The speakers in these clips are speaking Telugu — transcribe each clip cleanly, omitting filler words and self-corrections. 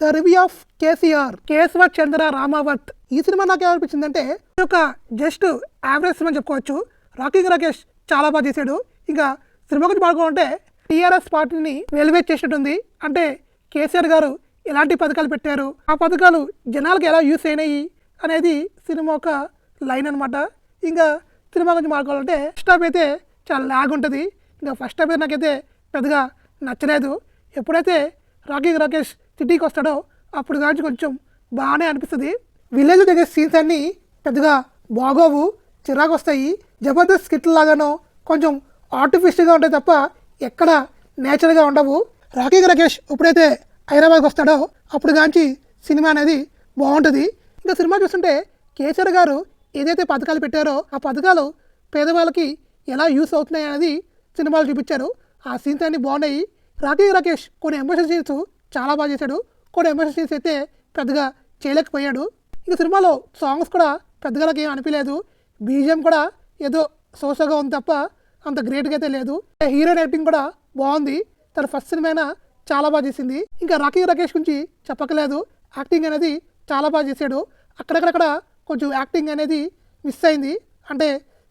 ద రివ్యూ ఆఫ్ కేసీఆర్, కేశవత్ చంద్ర రామావత్. ఈ సినిమా నాకు ఏమనిపించిందంటే ఒక జస్ట్ యావరేజ్ సినిమా చెప్పుకోవచ్చు. రాకింగ్ రాకేష్ చాలా బాగా చేశాడు. ఇంకా సినిమా గురించి మాట్లాడుకుంటే టీఆర్ఎస్ పార్టీని వెలివేట్ చేసినట్టుంది. అంటే కేసీఆర్ గారు ఎలాంటి పథకాలు పెట్టారు, ఆ పథకాలు జనాలకు ఎలా యూస్ అయినాయి అనేది సినిమా ఒక లైన్ అనమాట. ఇంకా సినిమా గురించి మాట్లాడుకోవాలంటే ఫస్ట్ హాఫ్ అయితే చాలా లాగ్ ఉంటుంది. ఇంకా ఫస్ట్ హాఫ్ అయితే నాకైతే పెద్దగా నచ్చలేదు. ఎప్పుడైతే రాకింగ్ రాకేష్ సిటీకి వస్తాడో అప్పుడు కానీ కొంచెం బాగానే అనిపిస్తుంది. విలేజ్ దగ్గర సీన్స్ అన్నీ పెద్దగా బాగోవు, చిరాకు వస్తాయి. జబర్దస్త్ స్కిట్ లాగానో కొంచెం ఆర్టిఫిషియల్గా ఉంటాయి తప్ప ఎక్కడ నేచురల్గా ఉండవు. రాకింగ్ రాకేష్ ఎప్పుడైతే హైదరాబాద్కి వస్తాడో అప్పుడు కానీ సినిమా అనేది బాగుంటుంది. ఇంకా సినిమా చూస్తుంటే కేసీఆర్ గారు ఏదైతే పథకాలు పెట్టారో ఆ పథకాలు పేదవాళ్ళకి ఎలా యూస్ అవుతున్నాయి అనేది సినిమాలు చూపించారు. ఆ సీన్స్ అన్నీ బాగున్నాయి. రాకింగ్ రాకేష్ కొన్ని ఎమోషన్ సీన్స్ చాలా బాగా చేశాడు, కొన్ని ఎమోషన్ సీన్స్ అయితే పెద్దగా చేయలేకపోయాడు. ఇంకా సినిమాలో సాంగ్స్ కూడా పెద్దగా ఏం అనిపించలేదు. బీజిఎం కూడా ఏదో సోసోగా ఉంది తప్ప అంత గ్రేట్గా అయితే లేదు. హీరోయిన్ యాక్టింగ్ కూడా బాగుంది. తన ఫస్ట్ సినిమా చాలా బాగా చేసింది. ఇంకా రాకింగ్ రాకేష్ గురించి చెప్పకలేదు. యాక్టింగ్ అనేది చాలా బాగా చేశాడు. అక్కడక్కడ కొంచెం యాక్టింగ్ అనేది మిస్ అయింది, అంటే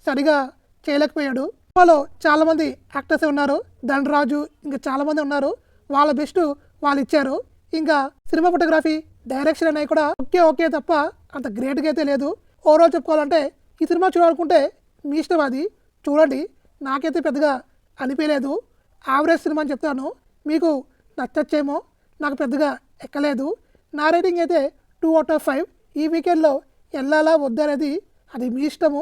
సరిగా చేయలేకపోయాడు. సినిమాలో చాలామంది యాక్టర్స్ ఉన్నారు, ధనరాజు ఇంకా చాలామంది ఉన్నారు. వాళ్ళ బెస్ట్ వాళ్ళు ఇచ్చారు. ఇంకా సినిమా ఫోటోగ్రఫీ, డైరెక్షన్ అనేవి కూడా ఓకే తప్ప అంత గ్రేట్గా అయితే లేదు. ఓవరాల్ చెప్పుకోవాలంటే ఈ సినిమా చూడాలనుకుంటే మీ ఇష్టం, అది చూడండి. నాకైతే పెద్దగా అనిపించలేదు. యావరేజ్ సినిమా అని చెప్తాను. మీకు నచ్చచ్చేమో, నాకు పెద్దగా ఎక్కలేదు. నా రేటింగ్ అయితే 2/5. ఈ వీకెండ్లో వెళ్ళాలా వద్దనేది అది మీ ఇష్టము.